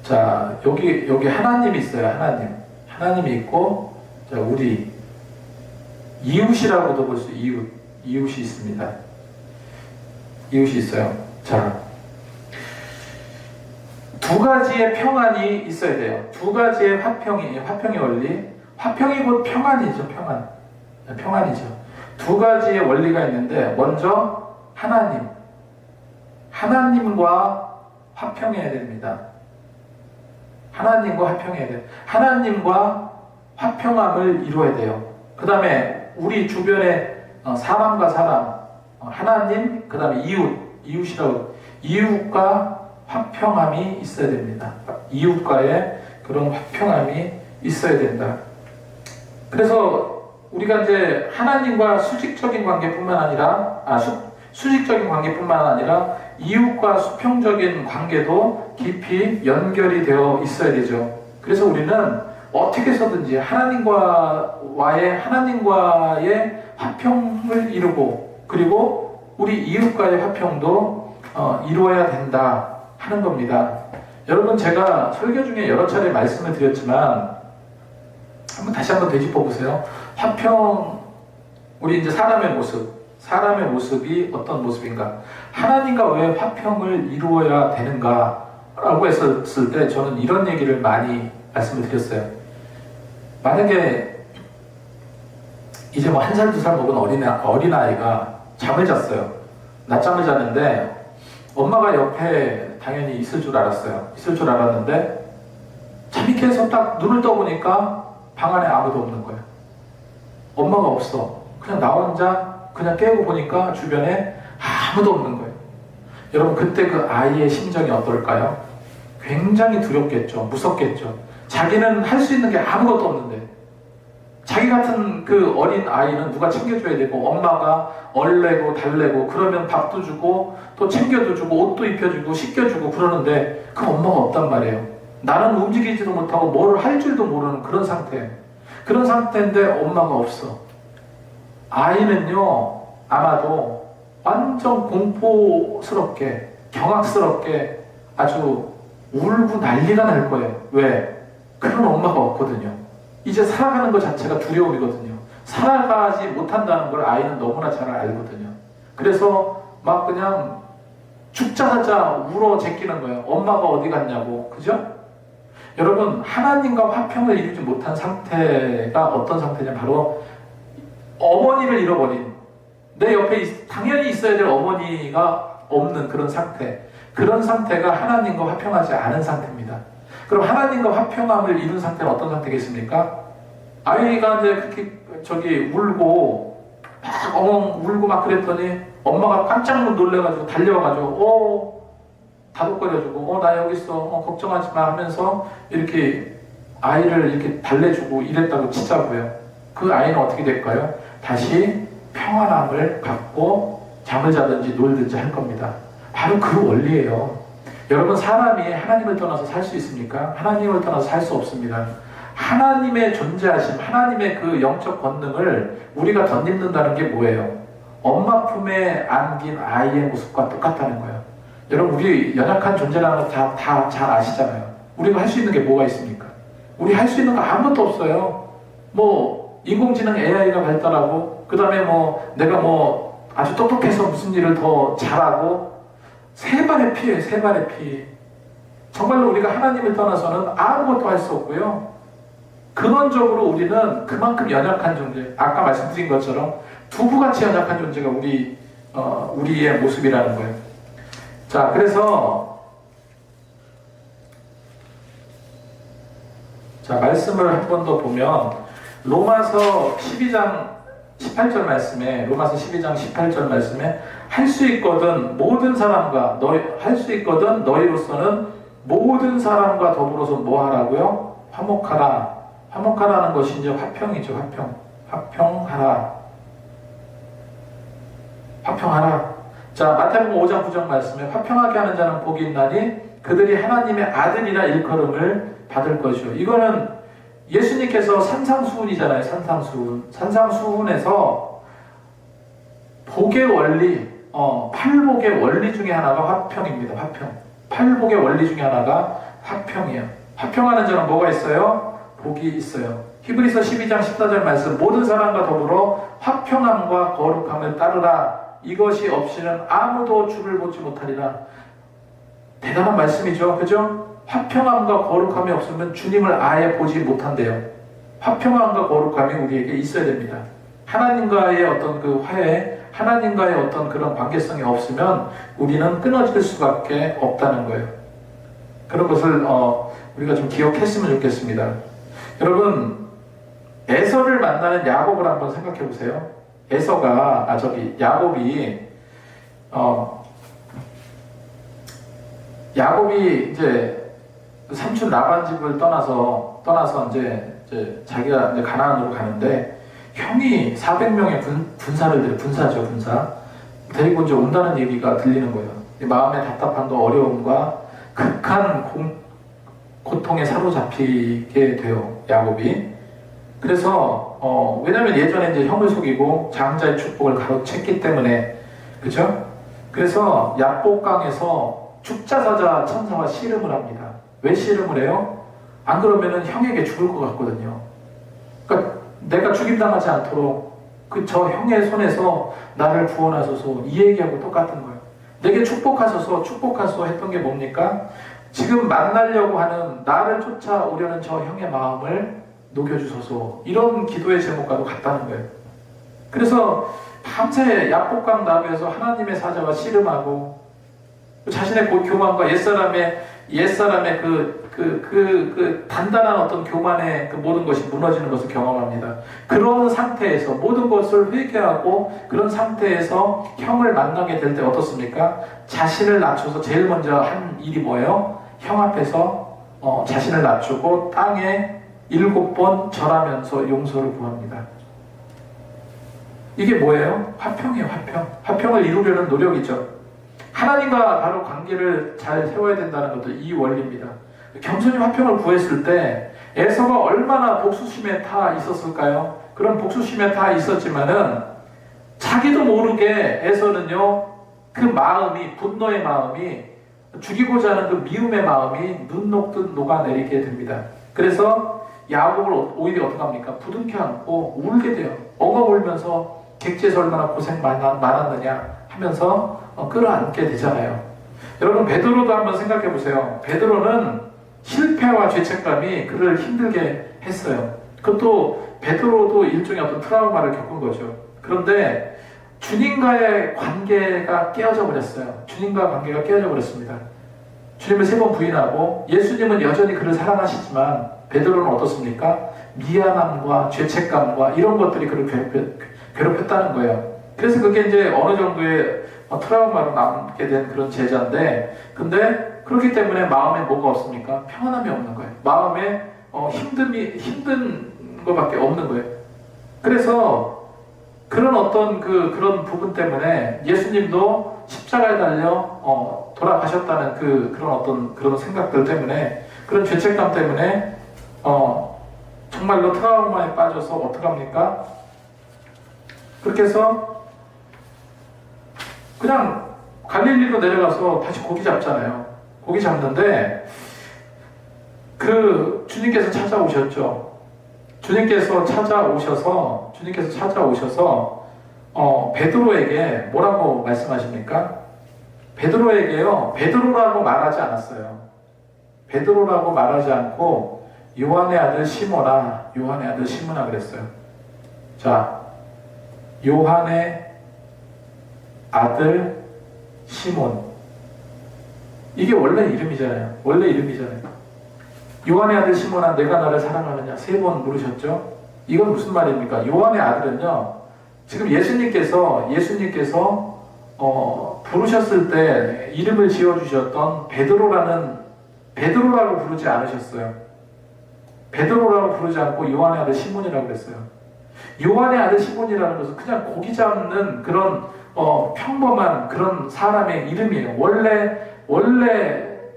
자, 여기 하나님이 있어요. 하나님이 있고, 자, 우리 이웃이라고도 볼 수, 이웃이 있습니다. 이웃이 있어요. 자, 두 가지의 평안이 있어야 돼요. 두 가지의 화평의 원리. 화평이 곧 평안이죠. 평안이죠. 두 가지의 원리가 있는데, 먼저 하나님과 화평해야 됩니다. 하나님과 화평해야 돼요. 하나님과 화평함을 이루어야 돼요. 그 다음에 우리 주변에 사람과 사람, 하나님, 그 다음에 이웃이라고, 이웃과 화평함이 있어야 됩니다. 이웃과의 그런 화평함이 있어야 된다. 그래서 우리가 이제 하나님과 수직적인 관계뿐만 아니라 이웃과 수평적인 관계도 깊이 연결이 되어 있어야 되죠. 그래서 우리는 어떻게 해서든지 하나님과의 화평을 이루고, 그리고 우리 이웃과의 화평도 이루어야 된다 하는 겁니다. 여러분, 제가 설교 중에 여러 차례 말씀을 드렸지만 다시 한번 되짚어 보세요. 화평, 우리 이제 사람의 모습이 어떤 모습인가? 하나님과 왜 화평을 이루어야 되는가? 라고 했을 때 저는 이런 얘기를 많이 말씀을 드렸어요. 만약에 이제 뭐 1살, 2살 먹은 어린아이가 잠을 잤어요. 낮잠을 잤는데 엄마가 옆에 당연히 있을 줄 알았는데 잠이 깨서 딱 눈을 떠보니까 방 안에 아무도 없는 거예요. 엄마가 없어. 그냥 나 혼자 그냥 깨고 보니까 주변에 아무도 없는 거예요. 여러분, 그때 그 아이의 심정이 어떨까요? 굉장히 두렵겠죠. 무섭겠죠. 자기는 할 수 있는 게 아무것도 없는데, 자기 같은 그 어린 아이는 누가 챙겨줘야 되고, 엄마가 얼레고 달래고, 그러면 밥도 주고 또 챙겨도 주고 옷도 입혀주고 씻겨주고 그러는데 그 엄마가 없단 말이에요. 나는 움직이지도 못하고 뭘 할 줄도 모르는 그런 상태. 그런 상태인데 엄마가 없어. 아이는요, 아마도 완전 공포스럽게, 경악스럽게 아주 울고 난리가 날 거예요. 왜? 그런 엄마가 없거든요. 이제 살아가는 것 자체가 두려움이거든요. 살아가지 못한다는 걸 아이는 너무나 잘 알거든요. 그래서 막 그냥 죽자하자 울어 제끼는 거예요. 엄마가 어디 갔냐고. 그죠? 여러분, 하나님과 화평을 이루지 못한 상태가 어떤 상태냐? 바로 어머니를 잃어버린, 내 옆에 당연히 있어야 될 어머니가 없는 그런 상태. 그런 상태가 하나님과 화평하지 않은 상태입니다. 그럼 하나님과 화평함을 이룬 상태는 어떤 상태겠습니까? 아이가 이제 그렇게 울고 막 엉엉 울고 막 그랬더니 엄마가 깜짝 놀래가지고 달려와가지고 다독거려주고 나 여기 있어 걱정하지 마 하면서 이렇게 아이를 이렇게 달래주고 이랬다고 치자고요. 그 아이는 어떻게 될까요? 다시 평안함을 갖고 잠을 자든지 놀든지 할 겁니다. 바로 그 원리예요. 여러분, 사람이 하나님을 떠나서 살 수 있습니까? 하나님을 떠나서 살 수 없습니다. 하나님의 존재하심, 하나님의 그 영적 권능을 우리가 덧입는다는 게 뭐예요? 엄마 품에 안긴 아이의 모습과 똑같다는 거예요. 여러분, 우리 연약한 존재라는 거 다 잘 아시잖아요. 우리가 할 수 있는 게 뭐가 있습니까? 우리 할 수 있는 거 아무것도 없어요. 뭐 인공지능 AI가 발달하고 그 다음에 뭐 내가 뭐 아주 똑똑해서 무슨 일을 더 잘하고 세 발의 피예요. 세 발의 피. 정말로 우리가 하나님을 떠나서는 아무것도 할 수 없고요. 근원적으로 우리는 그만큼 연약한 존재, 아까 말씀드린 것처럼 두부같이 연약한 존재가 우리의 모습이라는 거예요. 자, 그래서 말씀을 한 번 더 보면 로마서 12장 18절 말씀에, 로마서 12장 18절 말씀에 할 수 있거든 모든 사람과 할 수 있거든 너희로서는 모든 사람과 더불어서 뭐 하라고요? 화목하라. 화목하라는 것이 이제 화평이죠. 화평하라. 화평하라. 자, 마태복음 5장 9절 말씀에 화평하게 하는 자는 복이 있나니 그들이 하나님의 아들이라 일컬음을 받을 것이요. 이거는 예수님께서 산상수훈이잖아요. 산상수훈에서 복의 원리, 팔복의 원리 중에 하나가 화평입니다. 화평. 팔복의 원리 중에 하나가 화평이에요. 화평하는 자는 뭐가 있어요? 복이 있어요. 히브리서 12장 14절 말씀, 모든 사람과 더불어 화평함과 거룩함을 따르라. 이것이 없이는 아무도 주를 보지 못하리라. 대단한 말씀이죠. 그죠? 화평함과 거룩함이 없으면 주님을 아예 보지 못한대요. 화평함과 거룩함이 우리에게 있어야 됩니다. 하나님과의 어떤 그 화해, 하나님과의 어떤 그런 관계성이 없으면 우리는 끊어질 수밖에 없다는 거예요. 그런 것을 우리가 좀 기억했으면 좋겠습니다. 여러분, 에서를 만나는 야곱을 한번 생각해 보세요. 야곱이 이제 삼촌 라반 집을 떠나서 이제 자기가 이제 가나안으로 가는데 형이 400명의 군사죠. 데리고 이제 온다는 얘기가 들리는 거예요. 마음의 답답함과 어려움과 극한 고통에 사로잡히게 돼요, 야곱이. 그래서 왜냐면 예전에 이제 형을 속이고 장자의 축복을 가로챘기 때문에, 그죠? 그래서 야복강에서 축자사자 천사와 씨름을 합니다. 왜 씨름을 해요? 안 그러면은 형에게 죽을 것 같거든요. 그러니까 내가 죽임당하지 않도록 저 형의 손에서 나를 구원하소서, 이 얘기하고 똑같은 거예요. 내게 축복하소서 했던 게 뭡니까? 지금 만나려고 하는, 나를 쫓아오려는 저 형의 마음을 녹여주소서, 이런 기도의 제목과도 같다는 거예요. 그래서 밤새 야복강 나무에서 하나님의 사자와 씨름하고 자신의 교만과 옛사람의 그 단단한 어떤 교만의 그 모든 것이 무너지는 것을 경험합니다. 그런 상태에서 모든 것을 회개하고 그런 상태에서 형을 만나게 될 때 어떻습니까? 자신을 낮춰서 제일 먼저 한 일이 뭐예요? 형 앞에서 자신을 낮추고 땅에 7번 절하면서 용서를 구합니다. 이게 뭐예요? 화평이에요. 화평을 이루려는 노력이죠. 하나님과 바로 관계를 잘 세워야 된다는 것도 이 원리입니다. 겸손히 화평을 구했을 때 에서가 얼마나 복수심에 타 있었을까요? 그런 복수심에 타 있었지만은 자기도 모르게 에서는요, 그 마음이, 분노의 마음이, 죽이고자 하는 그 미움의 마음이 눈 녹듯 녹아내리게 됩니다. 그래서 야곱을 오히려 어떻게 합니까? 부둥켜 안고 울게 돼요. 엉엉 울면서 객지에서 얼마나 고생 많았느냐 하면서 끌어안게 되잖아요. 여러분, 베드로도 한번 생각해 보세요. 베드로는 실패와 죄책감이 그를 힘들게 했어요. 그것도 베드로도 일종의 어떤 트라우마를 겪은 거죠. 그런데 주님과의 관계가 깨어져 버렸어요. 주님과 관계가 깨어져 버렸습니다. 주님을 3번 부인하고 예수님은 여전히 그를 사랑하시지만 베드로는 어떻습니까? 미안함과 죄책감과 이런 것들이 그를 괴롭혔다는 거예요. 그래서 그게 이제 어느 정도의 트라우마로 남게 된 그런 제자인데, 근데 그렇기 때문에 마음에 뭐가 없습니까? 평안함이 없는 거예요. 마음에 힘든 것밖에 없는 거예요. 그래서 그런 어떤 그런 부분 때문에 예수님도 십자가에 달려 돌아가셨다는 그런 어떤 그런 생각들 때문에, 그런 죄책감 때문에 정말로 트라우마에 빠져서 어떡합니까? 그렇게 해서 그냥 갈릴리로 내려가서 다시 고기 잡잖아요. 고기 잡는데 그 주님께서 찾아오셨죠. 주님께서 찾아오셔서 베드로에게 뭐라고 말씀하십니까? 베드로에게요, 베드로라고 말하지 않았어요. 베드로라고 말하지 않고 요한의 아들 시몬아 그랬어요. 자, 요한의 아들 시몬, 이게 원래 이름이잖아요. 요한의 아들 시몬아, 내가 나를 사랑하느냐 3번 물으셨죠. 이건 무슨 말입니까? 요한의 아들은요, 지금 예수님께서 부르셨을 때 이름을 지어주셨던 베드로라고 부르지 않으셨어요. 베드로라고 부르지 않고 요한의 아들 시몬이라고 그랬어요. 요한의 아들 시몬이라는 것은 그냥 고기 잡는 그런 평범한 그런 사람의 이름이에요. 원래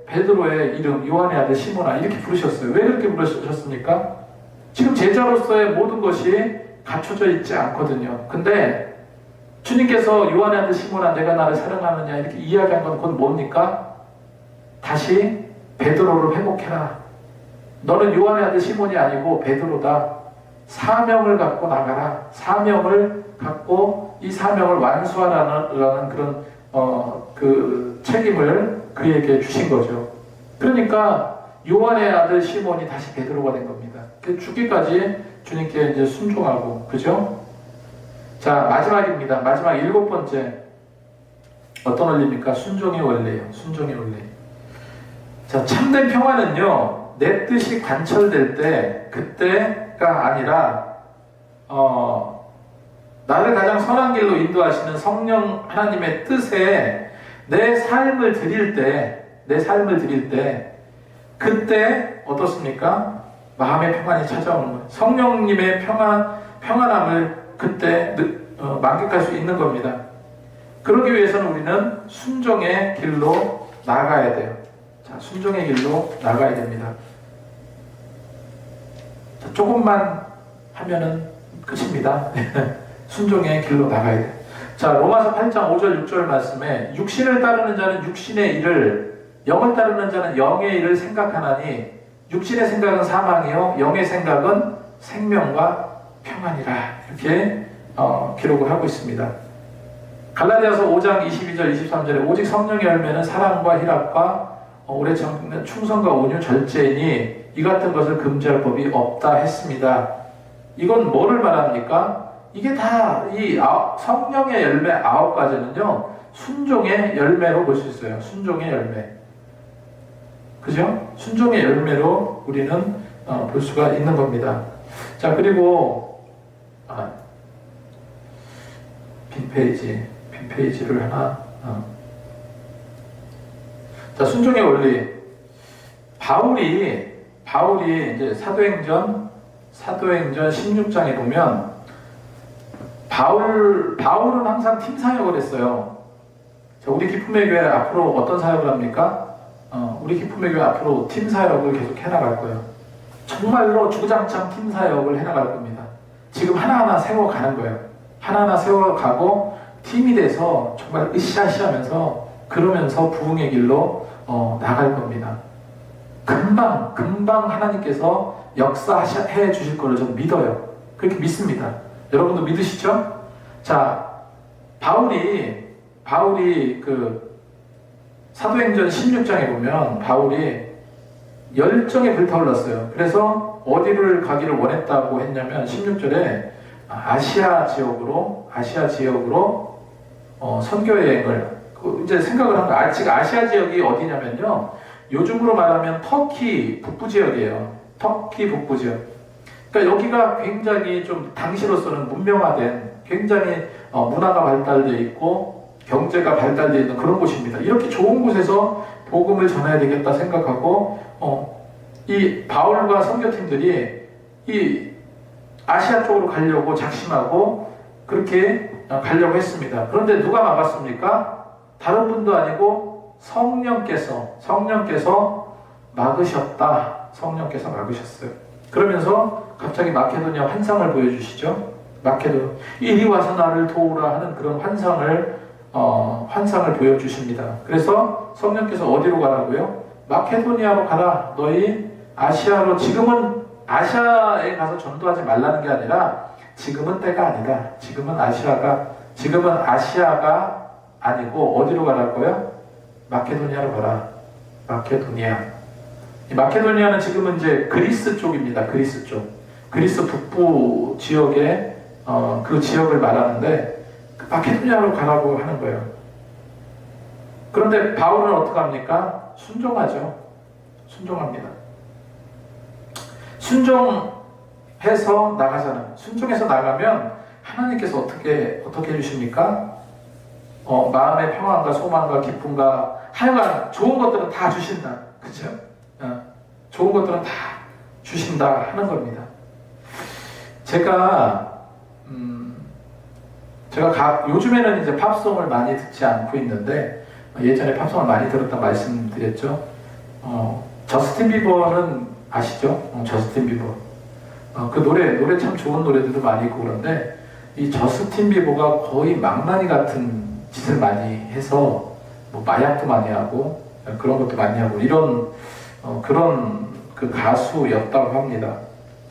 베드로의 이름 요한의 아들 시몬아 이렇게 부르셨어요. 왜 그렇게 부르셨습니까? 지금 제자로서의 모든 것이 갖춰져 있지 않거든요. 근데 주님께서 요한의 아들 시몬아 내가 나를 사랑하느냐 이렇게 이야기한 건 곧 뭡니까? 다시 베드로를 회복해라. 너는 요한의 아들 시몬이 아니고 베드로다. 사명을 갖고 나가라. 사명을 갖고 이 사명을 완수하라는 그런 그 책임을 그에게 주신 거죠. 그러니까 요한의 아들 시몬이 다시 베드로가 된 겁니다. 죽기까지 주님께 이제 순종하고, 그죠? 자, 마지막입니다. 마지막 7번째. 어떤 원리입니까? 순종의 원리예요. 순종의 원리. 자, 참된 평화는요, 내 뜻이 관철될 때, 그때가 아니라, 나를 가장 선한 길로 인도하시는 성령 하나님의 뜻에 내 삶을 드릴 때, 그때 어떻습니까? 마음의 평안이 찾아오는 거예요. 성령님의 평안함을 그때 만끽할 수 있는 겁니다. 그러기 위해서는 우리는 순종의 길로 나가야 돼요. 자, 순종의 길로 나가야 됩니다. 자, 조금만 하면은 끝입니다. 순종의 길로 나가야 돼요. 자, 로마서 8장 5절 6절 말씀에 육신을 따르는 자는 육신의 일을, 영을 따르는 자는 영의 일을 생각하나니 육신의 생각은 사망이요 영의 생각은 생명과 평안이라. 이렇게 기록을 하고 있습니다. 갈라디아서 5장 22절 23절에 오직 성령의 열매는 사랑과 희락과 오래 참는 충성과 온유 절제이니 이 같은 것을 금지할 법이 없다 했습니다. 이건 뭐를 말합니까? 이게 다 이 성령의 열매 9가지는요 순종의 열매로 볼 수 있어요. 순종의 열매, 그죠? 순종의 열매로 우리는 볼 수가 있는 겁니다. 자, 그리고 빈 페이지를 하나. 자, 순종의 원리. 바울이 이제 사도행전 16장에 보면 바울은 항상 팀 사역을 했어요. 자, 우리 기쁨의 교회 앞으로 어떤 사역을 합니까? 우리 기쁨의 교회 앞으로 팀 사역을 계속 해나갈 거예요. 정말로 주구장창 팀 사역을 해나갈 겁니다. 지금 하나하나 세워가는 거예요. 하나하나 세워가고 팀이 돼서 정말 으쌰으쌰하면서 그러면서 부흥의 길로 나갈 겁니다. 금방 하나님께서 역사해 주실 거를 저는 믿어요. 그렇게 믿습니다. 여러분도 믿으시죠? 자, 바울이 그 사도행전 16장에 보면 바울이 열정에 불타올랐어요. 그래서 어디를 가기를 원했다고 했냐면 16절에 아시아 지역으로 선교 여행을 이제 생각을 한 거예요. 지금 아시아 지역이 어디냐면요, 요즘으로 말하면 터키 북부 지역이에요. 터키 북부 지역. 그러니까 여기가 굉장히 좀 당시로서는 문명화된, 굉장히 문화가 발달되어 있고 경제가 발달되어 있는 그런 곳입니다. 이렇게 좋은 곳에서 복음을 전해야 되겠다 생각하고 이 바울과 선교팀들이 이 아시아 쪽으로 가려고 작심하고 그렇게 가려고 했습니다. 그런데 누가 막았습니까? 다른 분도 아니고 성령께서 막으셨다. 성령께서 막으셨어요. 그러면서 갑자기 마케도니아 환상을 보여주시죠. 이리 와서 나를 도우라 하는 그런 환상을 보여주십니다. 그래서 성령께서 어디로 가라고요? 마케도니아로 가라. 너희 아시아로, 지금은 아시아에 가서 전도하지 말라는 게 아니라 지금은 때가 아니다. 지금은 아시아가 아니고 어디로 가라고요? 마케도니아로 가라. 마케도니아는 지금은 이제 그리스 쪽입니다. 그리스 쪽. 그리스 북부 지역에 그 지역을 말하는데 마케도니아로 가라고 하는 거예요. 그런데 바울은 어떻게 합니까? 순종하죠. 순종합니다. 순종해서 나가잖아요. 순종해서 나가면 하나님께서 어떻게 해주십니까? 마음의 평안과 소망과 기쁨과 하여간 좋은 것들은 다 주신다. 그죠? 좋은 것들은 다 주신다 하는 겁니다. 제가 요즘에는 이제 팝송을 많이 듣지 않고 있는데 예전에 팝송을 많이 들었다 말씀드렸죠. 저스틴 비버는 아시죠? 저스틴 비버. 그 노래 참 좋은 노래들도 많이 있고 그런데 이 저스틴 비버가 거의 망나니 같은 짓을 많이 해서 뭐 마약도 많이 하고 그런 것도 많이 하고 이런 그런 그 가수였다고 합니다.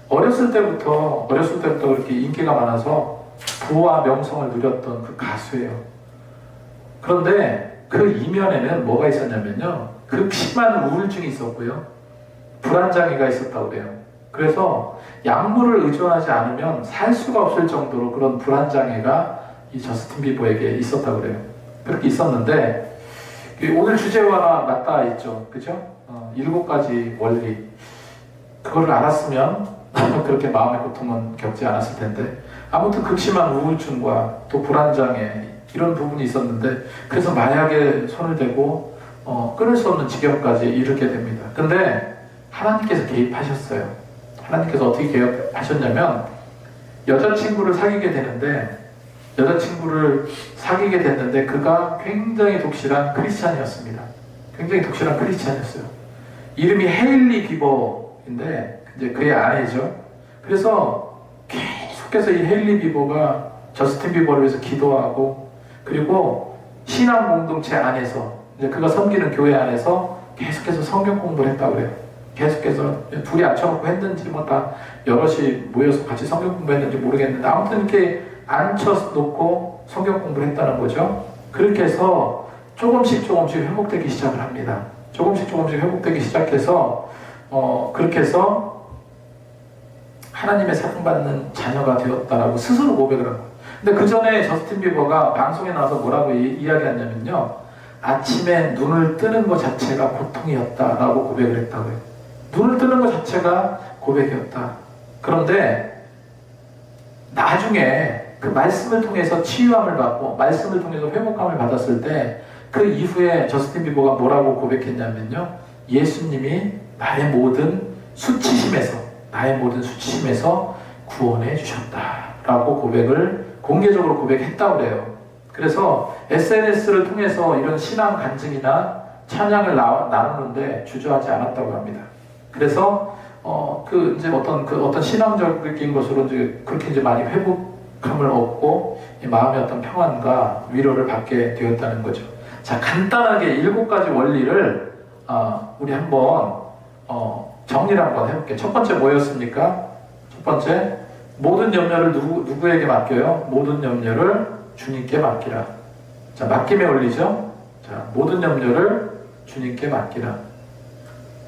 어렸을 때부터 그렇게 인기가 많아서 부와 명성을 누렸던 그 가수예요. 그런데 그 이면에는 뭐가 있었냐면요, 극심한 우울증이 있었고요, 불안장애가 있었다고 그래요. 그래서 약물을 의존하지 않으면 살 수가 없을 정도로 그런 불안장애가 이 저스틴 비버에게 있었다고 그래요. 그렇게 있었는데 오늘 주제와 맞닿아 있죠. 그죠? 7가지 원리. 그걸 알았으면 그렇게 마음의 고통은 겪지 않았을 텐데, 아무튼 극심한 우울증과 또 불안장애 이런 부분이 있었는데, 그래서 마약에 손을 대고 끊을 수 없는 지경까지 이르게 됩니다. 근데 하나님께서 개입하셨어요. 하나님께서 어떻게 개입하셨냐면, 여자친구를 사귀게 됐는데 그가 굉장히 독실한 크리스찬이었습니다. 이름이 헤일리 비버인데 이제 그의 아내죠. 그래서 계속해서 이 헤일리 비버가 저스틴 비버를 위해서 기도하고, 그리고 신앙 공동체 안에서 이제 그가 섬기는 교회 안에서 계속해서 성경 공부를 했다고 그래요. 계속해서 둘이 앉혀놓고 했는지 뭐 다 여럿이 모여서 같이 성경 공부했는지 모르겠는데 아무튼 이렇게 앉혀놓고 성경 공부를 했다는 거죠. 그렇게 해서 조금씩 회복되기 시작을 합니다. 조금씩 회복되기 시작해서 그렇게 해서 하나님의 사랑받는 자녀가 되었다라고 스스로 고백을 합니다. 근데 그 전에 저스틴 비버가 방송에 나와서 뭐라고 이야기했냐면요, 아침에 눈을 뜨는 것 자체가 고통이었다라고 고백을 했다고 해요. 눈을 뜨는 것 자체가 고백이었다. 그런데 나중에 그 말씀을 통해서 치유함을 받고 말씀을 통해서 회복감을 받았을 때 그 이후에 저스틴 비버가 뭐라고 고백했냐면요, 예수님이 나의 모든 수치심에서 구원해 주셨다라고 공개적으로 고백했다고 그래요. 그래서 SNS를 통해서 이런 신앙 간증이나 찬양을 나누는데 주저하지 않았다고 합니다. 그래서 이제 어떤 신앙적인 것으로 이제 그렇게 이제 많이 회복함을 얻고 이 마음의 어떤 평안과 위로를 받게 되었다는 거죠. 자, 간단하게 7가지 원리를 우리 한번 정리를 한번 해볼게요. 첫 번째 뭐였습니까? 첫 번째, 모든 염려를 누구에게 맡겨요? 모든 염려를 주님께 맡기라. 자, 맡김의 원리죠. 자, 모든 염려를 주님께 맡기라.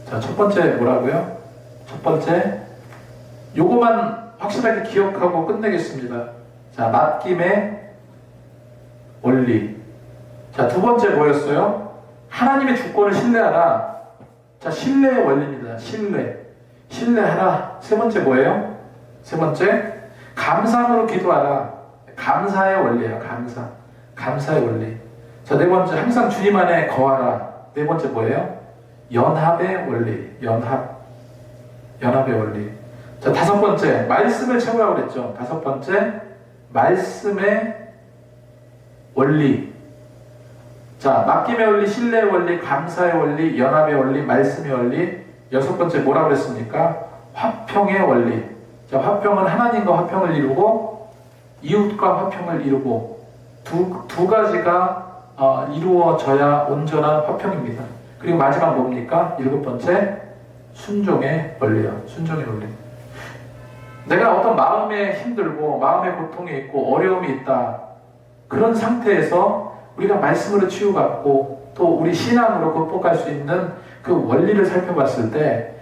자, 첫 번째 뭐라고요? 첫 번째, 요거만 확실하게 기억하고 끝내겠습니다. 자, 맡김의 원리. 자, 두 번째 뭐였어요? 하나님의 주권을 신뢰하라. 자, 신뢰의 원리입니다. 신뢰하라. 세 번째 뭐예요? 세 번째, 감사함으로 기도하라. 감사의 원리예요. 감사의 원리. 자, 네 번째, 항상 주님 안에 거하라. 네 번째 뭐예요? 연합의 원리. 연합의 원리. 자, 다섯 번째, 말씀을 채우라고 그랬죠. 다섯 번째, 말씀의 원리. 자, 맡김의 원리, 신뢰의 원리, 감사의 원리, 연합의 원리, 말씀의 원리. 여섯 번째 뭐라고 그랬습니까? 화평의 원리. 자, 화평은 하나님과 화평을 이루고 이웃과 화평을 이루고 두 가지가 이루어져야 온전한 화평입니다. 그리고 마지막 뭡니까? 일곱 번째, 순종의 원리요. 순종의 원리. 내가 어떤 마음에 힘들고 마음에 고통이 있고 어려움이 있다. 그런 상태에서 우리가 말씀으로 치유받고 또 우리 신앙으로 극복할 수 있는 그 원리를 살펴봤을 때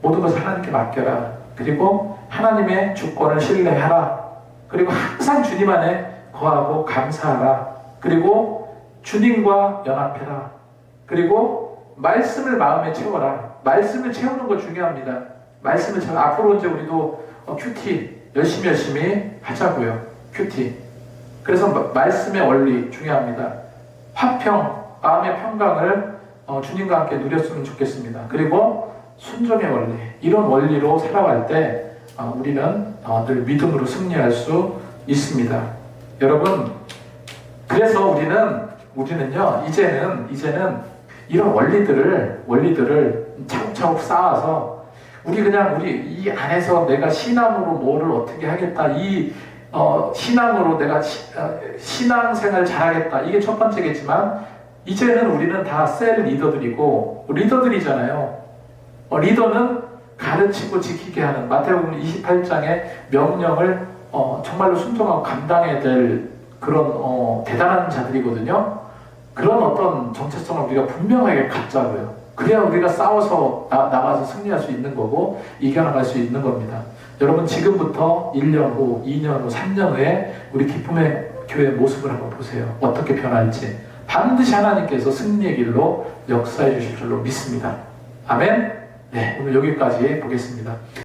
모든 것을 하나님께 맡겨라. 그리고 하나님의 주권을 신뢰하라. 그리고 항상 주님 안에 거하고 감사하라. 그리고 주님과 연합해라. 그리고 말씀을 마음에 채워라. 말씀을 채우는 거 중요합니다. 말씀을 채워. 앞으로 이제 우리도 큐티 열심히 하자고요. 큐티. 그래서 말씀의 원리 중요합니다. 화평, 마음의 평강을 주님과 함께 누렸으면 좋겠습니다. 그리고 순종의 원리. 이런 원리로 살아갈 때 우리는 늘 믿음으로 승리할 수 있습니다. 여러분, 그래서 우리는요, 이제는 이런 원리들을 차곡차곡 쌓아서 우리 이 안에서 내가 신앙으로 뭐를 어떻게 하겠다, 신앙으로 내가 신앙생활 잘하겠다, 이게 첫 번째겠지만 이제는 우리는 다 셀 리더들이고 리더들이잖아요. 리더는 가르치고 지키게 하는 마태복음 28장의 명령을 정말로 순종하고 감당해야 될 그런 대단한 자들이거든요. 그런 어떤 정체성을 우리가 분명하게 갖자고요. 그래야 우리가 싸워서 나가서 승리할 수 있는 거고 이겨나갈 수 있는 겁니다. 여러분, 지금부터 1년 후, 2년 후, 3년 후에 우리 기쁨의 교회 모습을 한번 보세요. 어떻게 변할지. 반드시 하나님께서 승리의 길로 역사해 주실 줄로 믿습니다. 아멘. 네, 오늘 여기까지 보겠습니다.